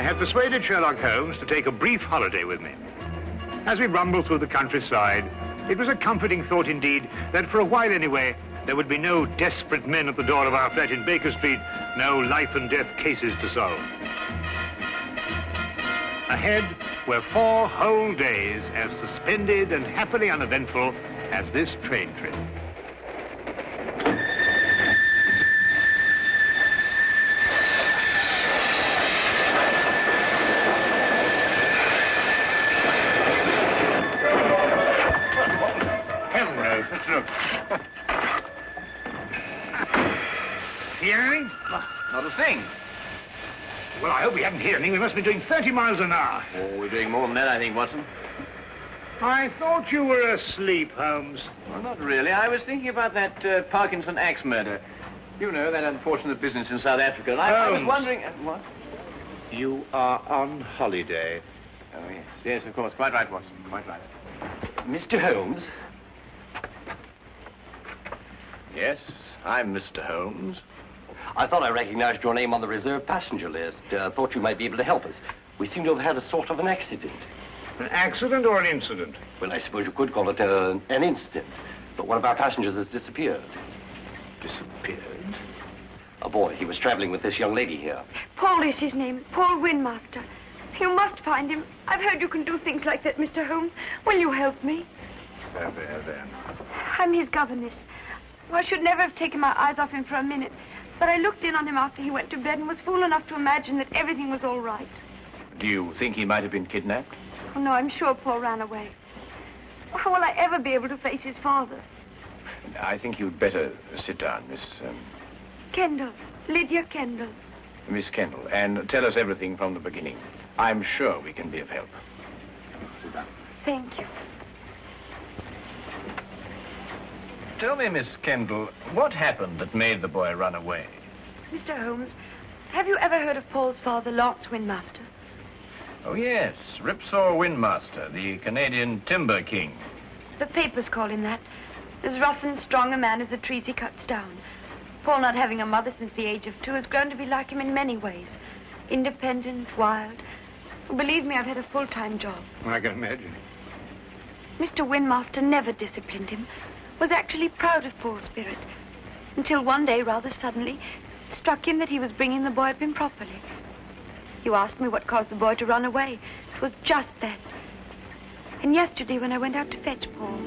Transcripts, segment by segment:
had persuaded Sherlock Holmes to take a brief holiday with me. As we rumbled through the countryside, it was a comforting thought indeed that for a while anyway, there would be no desperate men at the door of our flat in Baker Street, no life and death cases to solve. Ahead were 4 whole days as suspended and happily uneventful as this train trip. Hello, let's look. Hear anything? Not a thing. Well, I hope we haven't heard anything. We must be doing 30 miles an hour. Oh, we're doing more than that, I think, Watson. I thought you were asleep, Holmes. Well, not really. I was thinking about that Parkinson axe murder. You know, that unfortunate business in South Africa. And I was wondering... what? You are on holiday. Oh, yes. Yes, of course. Quite right, Watson. Quite right. Mr. Holmes? Yes, I'm Mr. Holmes. I thought I recognized your name on the reserved passenger list. Thought you might be able to help us. We seem to have had a sort of an accident. An accident or an incident? Well, I suppose you could call it an incident. But one of our passengers has disappeared. Disappeared? A boy. He was traveling with this young lady here. Paul is his name. Paul Windmaster. You must find him. I've heard you can do things like that, Mr. Holmes. Will you help me? There. I'm his governess. I should never have taken my eyes off him for a minute. But I looked in on him after he went to bed and was fool enough to imagine that everything was all right. Do you think he might have been kidnapped? Oh, no, I'm sure Paul ran away. How will I ever be able to face his father? I think you'd better sit down, Miss... Kendall. Lydia Kendall. Miss Kendall, and tell us everything from the beginning. I'm sure we can be of help. Sit down. Thank you. Tell me, Miss Kendall, what happened that made the boy run away? Mr. Holmes, have you ever heard of Paul's father, Lance Windmaster? Oh, yes, Ripsaw Windmaster, the Canadian timber king. The papers call him that. As rough and strong a man as the trees he cuts down. Paul, not having a mother since the age of 2, has grown to be like him in many ways. Independent, wild. Believe me, I've had a full-time job. I can imagine. Mr. Windmaster never disciplined him. Was actually proud of Paul's spirit. Until one day, rather suddenly, it struck him that he was bringing the boy up improperly. You asked me what caused the boy to run away. It was just that. And yesterday, when I went out to fetch Paul,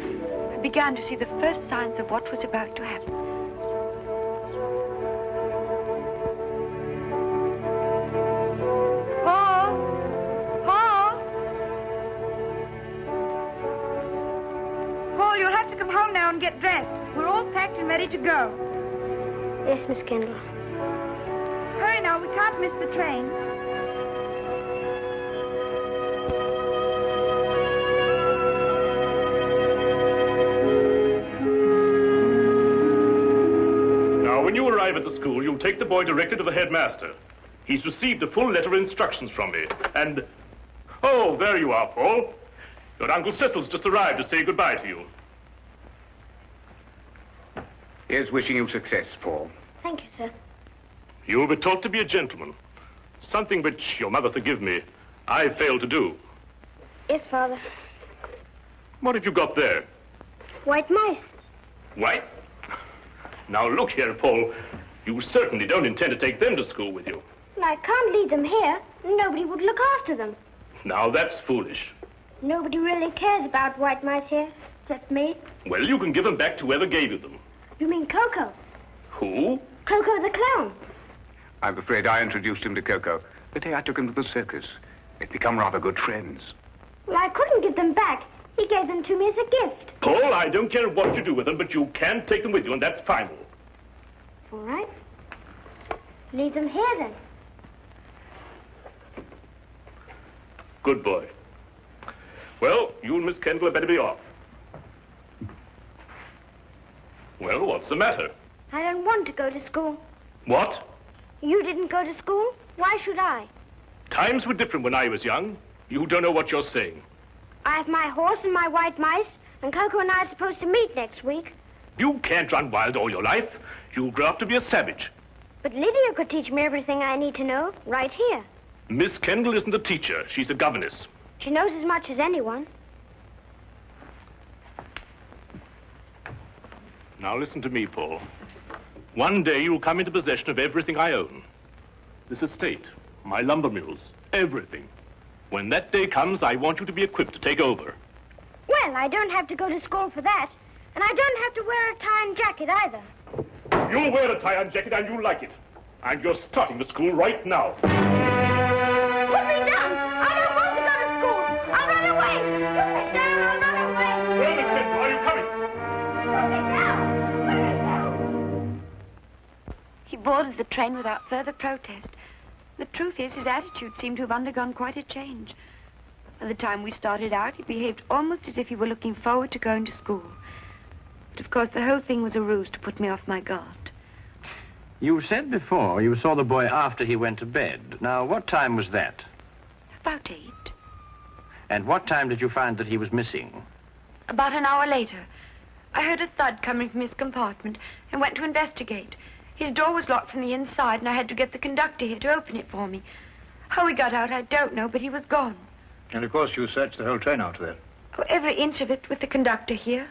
I began to see the first signs of what was about to happen. Paul! Paul! Paul, you'll have to come home now and get dressed. We're all packed and ready to go. Yes, Miss Kendall. Hurry now, we can't miss the train. Now, when you arrive at the school, you'll take the boy directly to the headmaster. He's received a full letter of instructions from me, and... Oh, there you are, Paul. Your Uncle Cecil's just arrived to say goodbye to you. Here's wishing you success, Paul. Thank you, sir. You will be taught to be a gentleman. Something which, your mother forgive me, I failed to do. Yes, Father. What have you got there? White mice. White? Now, look here, Paul. You certainly don't intend to take them to school with you. Well, I can't leave them here. Nobody would look after them. Now, that's foolish. Nobody really cares about white mice here, except me. Well, you can give them back to whoever gave you them. You mean Coco? Who? Coco the clown. I'm afraid I introduced him to Coco. The day I took him to the circus. They'd become rather good friends. Well, I couldn't give them back. He gave them to me as a gift. Paul, I don't care what you do with them, but you can take them with you, and that's final. All right. Leave them here, then. Good boy. Well, you and Miss Kendall had better be off. Well, what's the matter? I don't want to go to school. What? You didn't go to school? Why should I? Times were different when I was young. You don't know what you're saying. I have my horse and my white mice, and Coco and I are supposed to meet next week. You can't run wild all your life. You'll grow up to be a savage. But Lydia could teach me everything I need to know right here. Miss Kendall isn't a teacher. She's a governess. She knows as much as anyone. Now listen to me, Paul. One day you'll come into possession of everything I own. This estate, my lumber mills, everything. When that day comes, I want you to be equipped to take over. Well, I don't have to go to school for that. And I don't have to wear a tie and jacket either. You'll wear a tie and jacket and you'll like it. And you're starting to school right now. Put me down! I don't want to go to school! I'll run away! Put me down! I'll run away! Well, Miss Kendall, are you coming? Put me down! Put me down! He boarded the train without further protest. The truth is, his attitude seemed to have undergone quite a change. By the time we started out, he behaved almost as if he were looking forward to going to school. But of course, the whole thing was a ruse to put me off my guard. You said before you saw the boy after he went to bed. Now, what time was that? About 8. And what time did you find that he was missing? About an hour later, I heard a thud coming from his compartment and went to investigate. His door was locked from the inside, and I had to get the conductor here to open it for me. How he got out, I don't know, but he was gone. And of course you searched the whole train after that. Oh, every inch of it with the conductor here.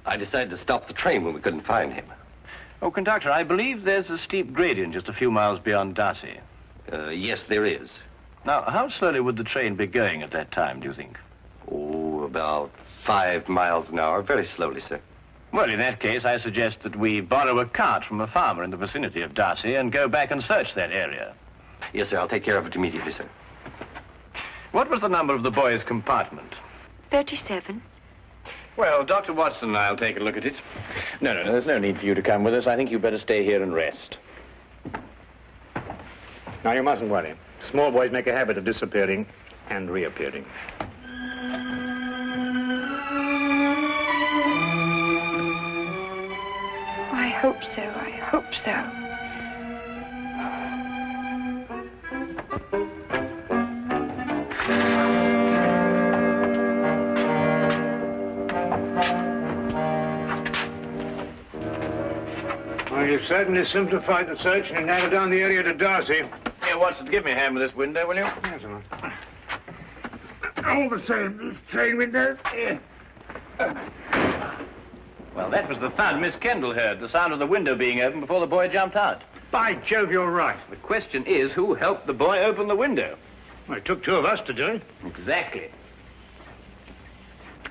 I decided to stop the train when we couldn't find him. Oh, conductor, I believe there's a steep gradient just a few miles beyond Darcy. Yes, there is. Now, how slowly would the train be going at that time, do you think? Oh, about 5 miles an hour. Very slowly, sir. Well, in that case, I suggest that we borrow a cart from a farmer in the vicinity of Darcy and go back and search that area. Yes, sir. I'll take care of it immediately, sir. What was the number of the boy's compartment? 37. Well, Dr. Watson and I'll take a look at it. No, there's no need for you to come with us. I think you'd better stay here and rest. Now, you mustn't worry. Small boys make a habit of disappearing and reappearing. I hope so. I hope so. Well, you certainly simplified the search and narrowed down the area to Darcy. Here, Watson, give me a hand with this window, will you? Yes, sir. All the same, this train window. Well, that was the thud Miss Kendall heard, the sound of the window being opened before the boy jumped out. By Jove, you're right. The question is, who helped the boy open the window? Well, it took 2 of us to do it. Exactly.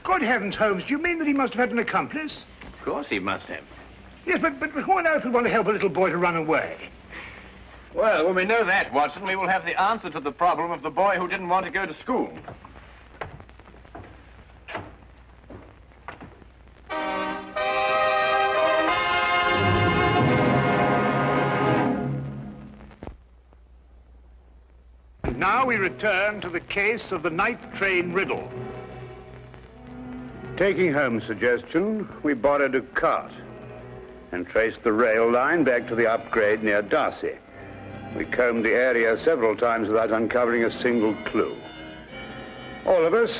Good heavens, Holmes, do you mean that he must have had an accomplice? Of course he must have. Yes, but who on earth would want to help a little boy to run away? Well, when we know that, Watson, we will have the answer to the problem of the boy who didn't want to go to school. And now we return to the case of the night train riddle. Taking Holmes' suggestion, we borrowed a cart and traced the rail line back to the upgrade near Darcy. We combed the area several times without uncovering a single clue. All of us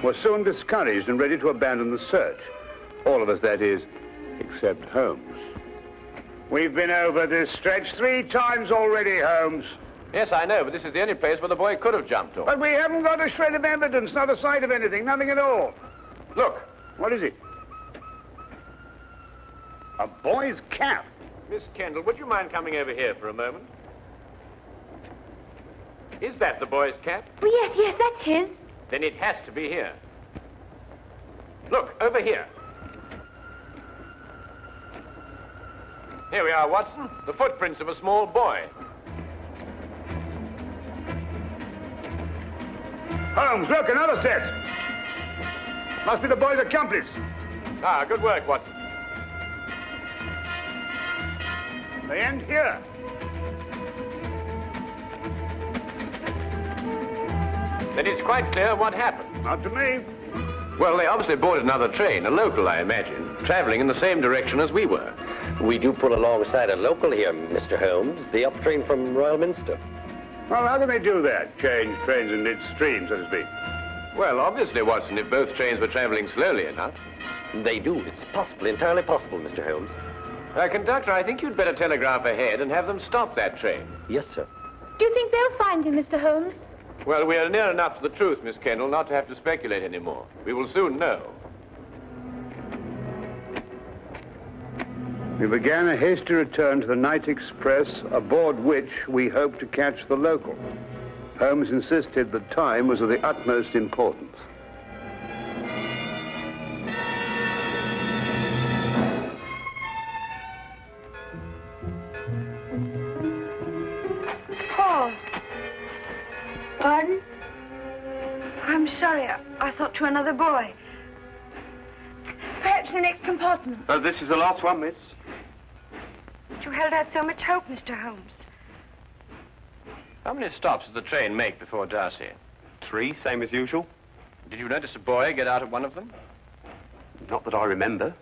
were soon discouraged and ready to abandon the search. All of us, that is, except Holmes. We've been over this stretch 3 times already, Holmes. Yes, I know, but this is the only place where the boy could have jumped off. But we haven't got a shred of evidence, not a sight of anything, nothing at all. Look, what is it? A boy's cap. Miss Kendall, would you mind coming over here for a moment? Is that the boy's cap? Oh, yes, that's his. Then it has to be here. Look, over here. Here we are, Watson. The footprints of a small boy. Holmes, look, another set. Must be the boy's accomplice. Ah, good work, Watson. They end here. Then it's quite clear what happened. Not to me. Well, they obviously boarded another train, a local, I imagine, traveling in the same direction as we were. We do pull alongside a local here, Mr. Holmes, the up train from Royal Minster. Well, how can they do that? Change trains in midstream, so to speak. Well, obviously, Watson, if both trains were traveling slowly enough. They do. It's possible, entirely possible, Mr. Holmes. Conductor, I think you'd better telegraph ahead and have them stop that train. Yes, sir. Do you think they'll find him, Mr. Holmes? Well, we are near enough to the truth, Miss Kendall, not to have to speculate anymore. We will soon know. We began a hasty return to the night express, aboard which we hoped to catch the local. Holmes insisted that time was of the utmost importance. Paul. Pardon? I'm sorry. I thought you were another boy. Perhaps the next compartment. This is the last one, miss. You held out so much hope, Mr. Holmes. How many stops did the train make before Darcy? 3, same as usual. Did you notice a boy get out at one of them? Not that I remember.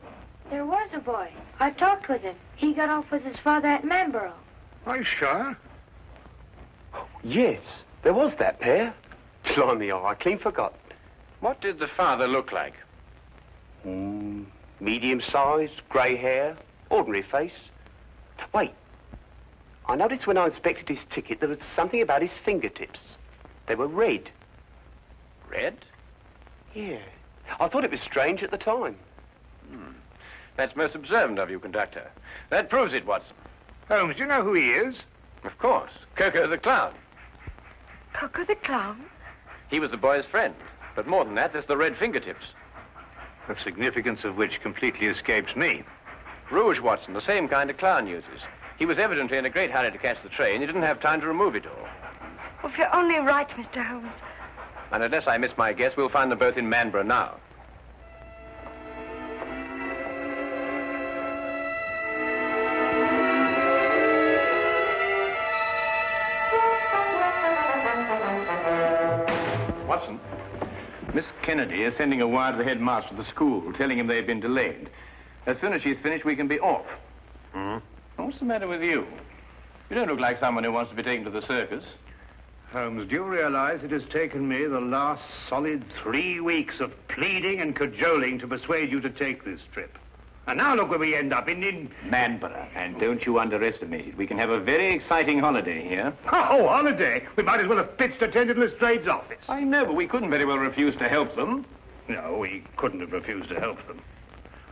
There was a boy. I talked with him. He got off with his father at Manborough. Are you sure? Yes, there was that pair. Blimey, I clean forgot. What did the father look like? Medium-sized, grey hair, ordinary face. Wait, I noticed when I inspected his ticket there was something about his fingertips. They were red. Red? Yeah. I thought it was strange at the time. That's most observant of you, conductor. That proves it, Watson. Holmes, do you know who he is? Of course. Coco the Clown. Coco the Clown? He was the boy's friend. But more than that, there's the red fingertips. The significance of which completely escapes me. Rouge, Watson, the same kind of clown uses. He was evidently in a great hurry to catch the train. He didn't have time to remove it all. Oh, if you're only right, Mr. Holmes. And unless I miss my guess, we'll find them both in Manborough now. Watson, Miss Kennedy is sending a wire to the headmaster of the school, telling him they've been delayed. As soon as she's finished, we can be off. What's the matter with you? You don't look like someone who wants to be taken to the circus. Holmes, do you realize it has taken me the last solid 3 weeks of pleading and cajoling to persuade you to take this trip? And now look where we end up, in Manborough. And don't you underestimate it. We can have a very exciting holiday here. Oh, holiday? We might as well have pitched a tent in Lestrade's office. I know, but we couldn't very well refuse to help them. No, we couldn't have refused to help them.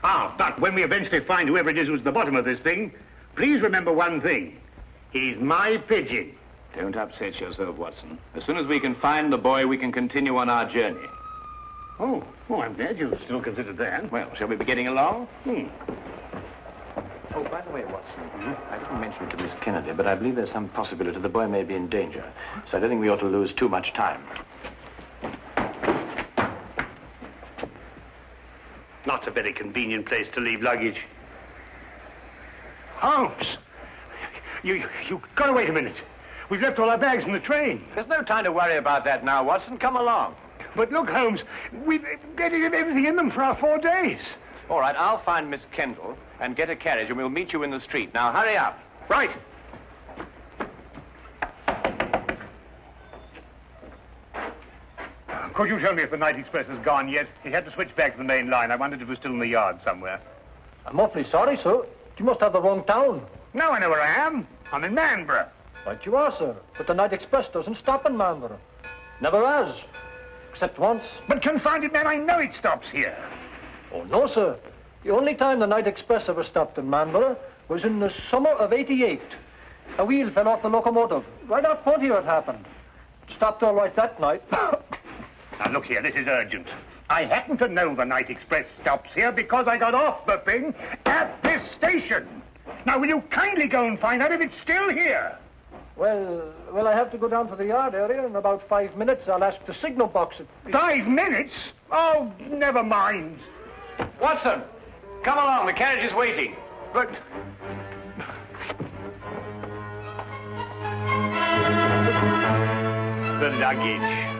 But when we eventually find whoever it is who's at the bottom of this thing, please remember one thing. He's my pigeon. Don't upset yourself, Watson. As soon as we can find the boy, we can continue on our journey. Oh, I'm glad you still consider that. Well, shall we be getting along? Oh, by the way, Watson, I didn't mention it to Miss Kennedy, but I believe there's some possibility the boy may be in danger. So I don't think we ought to lose too much time. Not a very convenient place to leave luggage. Holmes! You gotta wait a minute. We've left all our bags in the train. There's no time to worry about that now, Watson. Come along. But look, Holmes, we've got to get everything in them for our 4 days. All right, I'll find Miss Kendall and get a carriage, and we'll meet you in the street. Now, hurry up. Right. Could you tell me if the night express has gone yet? He had to switch back to the main line. I wondered if it was still in the yard somewhere. I'm awfully sorry, sir. You must have the wrong town. No, I know where I am. I'm in Manborough. Right you are, sir. But the night express doesn't stop in Manborough. Never has. Except once. But confound it, man, I know it stops here. Oh, no, sir. The only time the night express ever stopped in Manborough was in the summer of '88. A wheel fell off the locomotive. Right out front here it happened. It stopped all right that night. Now, look here, this is urgent. I happen to know the night express stops here because I got off the thing at this station. Now, will you kindly go and find out if it's still here? Well, I have to go down to the yard area in about 5 minutes. I'll ask the signal box. 5 minutes? Oh, never mind. Watson, come along. The carriage is waiting. But... the luggage.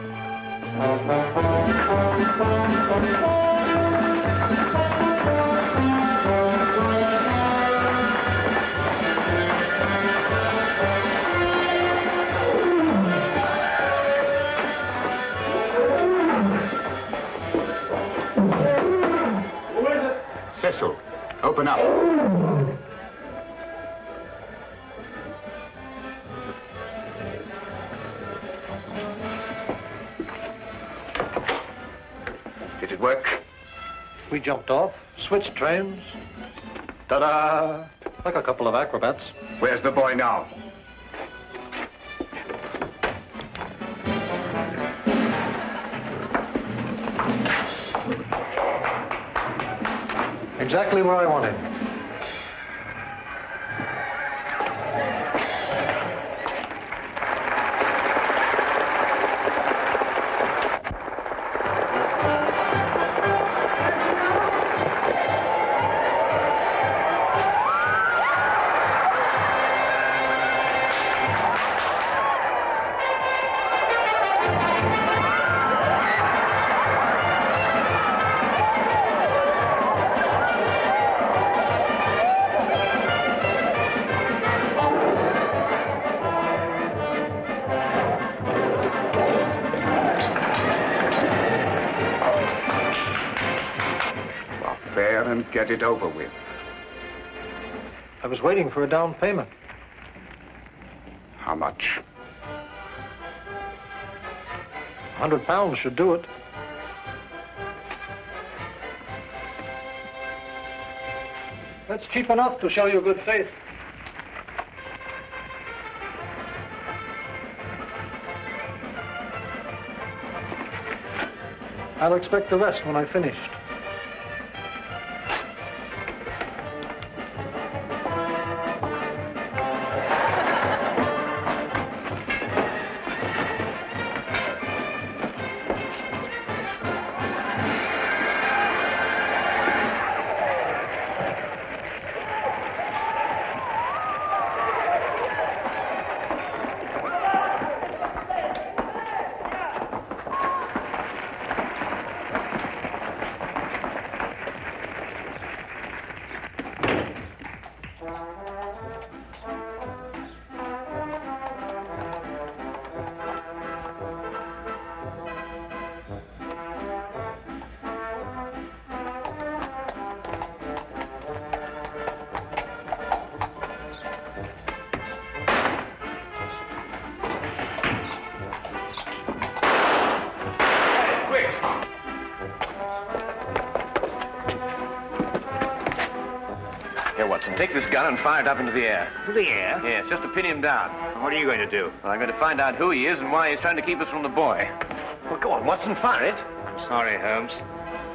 Cecil, open up. it work? We jumped off, switched trains. Ta-da! Like a couple of acrobats. Where's the boy now? Exactly where I want him. And get it over with. I was waiting for a down payment. How much? £100 should do it. That's cheap enough to show you good faith. I'll expect the rest when I finished. Take this gun and fire it up into the air. The air? Yes, just to pin him down. What are you going to do? Well, I'm going to find out who he is and why he's trying to keep us from the boy. Well, go on, Watson, fire it. Sorry, Holmes.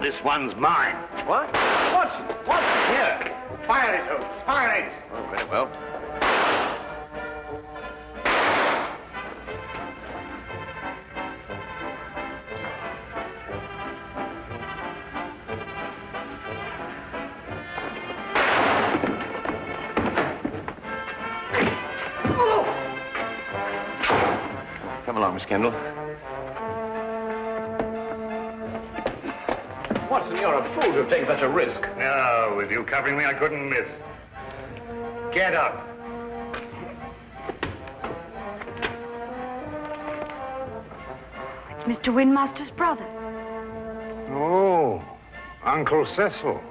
This one's mine. What? Watson! Watson, here! Fire it, Holmes. Fire it! Oh, very well. Come along, Miss Kendall. Watson, you're a fool to have taken such a risk. No, with you covering me, I couldn't miss. Get up. It's Mr. Windmaster's brother. Oh, Uncle Cecil.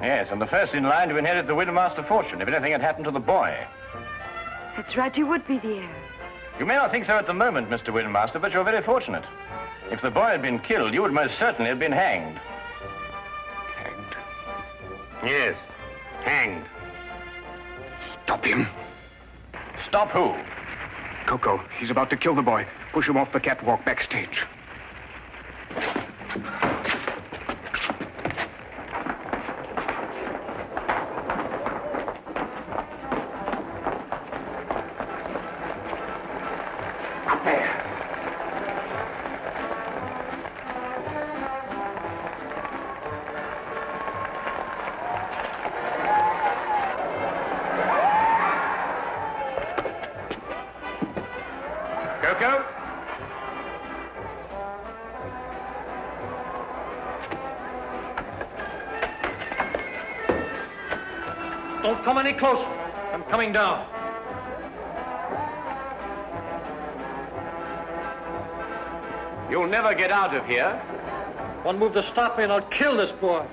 Yes, and the first in line to inherit the Windmaster fortune if anything had happened to the boy. That's right, you would be the heir. You may not think so at the moment, Mr. Windmaster, but you're very fortunate. If the boy had been killed, you would most certainly have been hanged. Hanged? Yes, hanged. Stop him. Stop who? Coco, he's about to kill the boy. Push him off the catwalk backstage. Coco? Don't come any closer. I'm coming down. You'll never get out of here. One move to stop me and I'll kill this boy.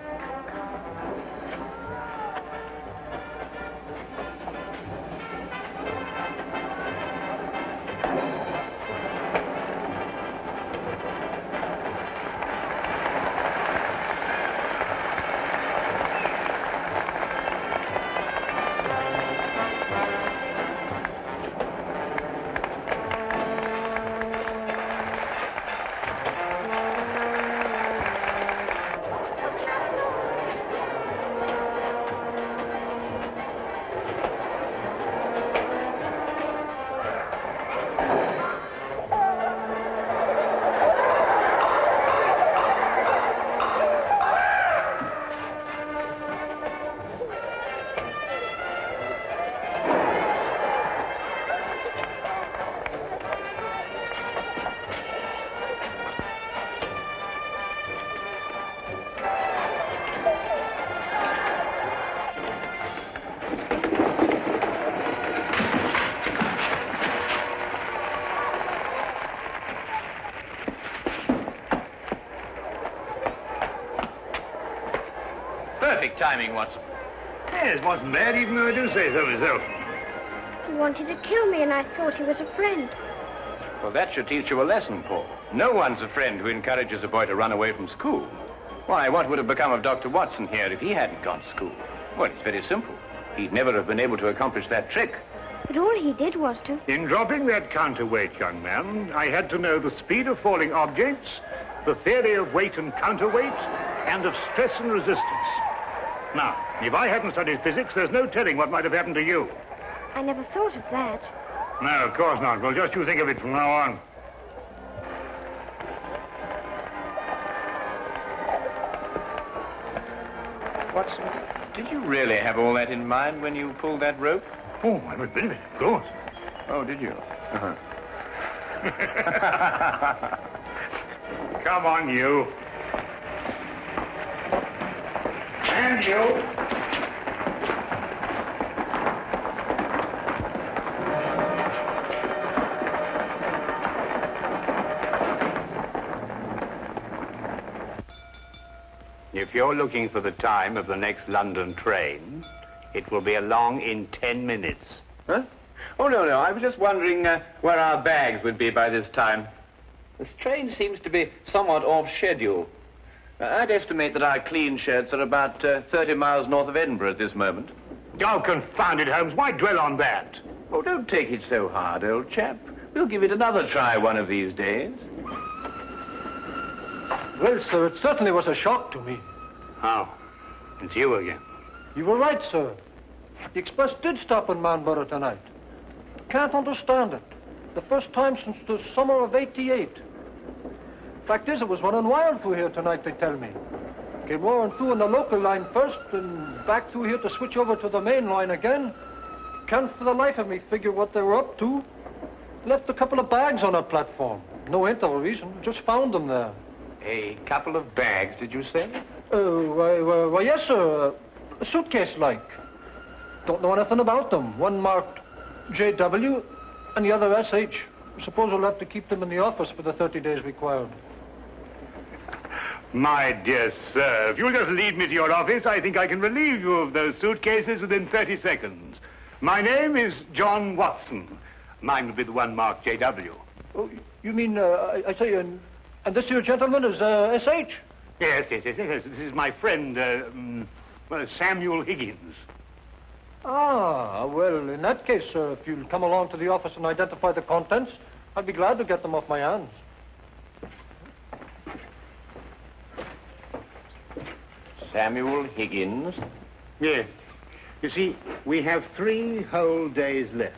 Perfect timing, Watson. Yes, wasn't bad, even though I do say so myself. He wanted to kill me, and I thought he was a friend. Well, that should teach you a lesson, Paul. No one's a friend who encourages a boy to run away from school. Why, what would have become of Dr. Watson here if he hadn't gone to school? Well, it's very simple. He'd never have been able to accomplish that trick. But all he did was to... In dropping that counterweight, young man, I had to know the speed of falling objects, the theory of weight and counterweight, and of stress and resistance. Now, if I hadn't studied physics, there's no telling what might have happened to you. I never thought of that. No, of course not. Well, just you think of it from now on. Watson, did you really have all that in mind when you pulled that rope? Oh, every bit of it, of course. Oh, did you? Uh-huh. Come on, you. And you. If you're looking for the time of the next London train, it will be along in 10 minutes. Huh? Oh, no. I was just wondering where our bags would be by this time. This train seems to be somewhat off schedule. I'd estimate that our clean shirts are about 30 miles north of Edinburgh at this moment. Oh, confound it, Holmes. Why dwell on that? Oh, don't take it so hard, old chap. We'll give it another try one of these days. Well, sir, it certainly was a shock to me. How? It's you again. You were right, sir. The express did stop in Manborough tonight. Can't understand it. The first time since the summer of '88. Fact is, it was running wild through here tonight, they tell me. Came roaring through on the local line first, and back through here to switch over to the main line again. Can't for the life of me figure what they were up to. Left a couple of bags on our platform. No hint of a reason. Just found them there. A couple of bags, did you say? Why, yes, sir. A suitcase-like. Don't know anything about them. One marked JW and the other SH. Suppose we'll have to keep them in the office for the 30 days required. My dear sir, if you'll just lead me to your office, I think I can relieve you of those suitcases within 30 seconds. My name is John Watson. Mine will be the one marked JW. Oh, you mean, I say, and this here gentleman is SH? Yes. This is my friend, Samuel Higgins. Ah, well, in that case, sir, if you'll come along to the office and identify the contents, I'd be glad to get them off my hands. Samuel Higgins? Yes. You see, we have 3 whole days left.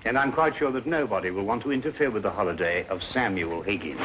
And I'm quite sure that nobody will want to interfere with the holiday of Samuel Higgins.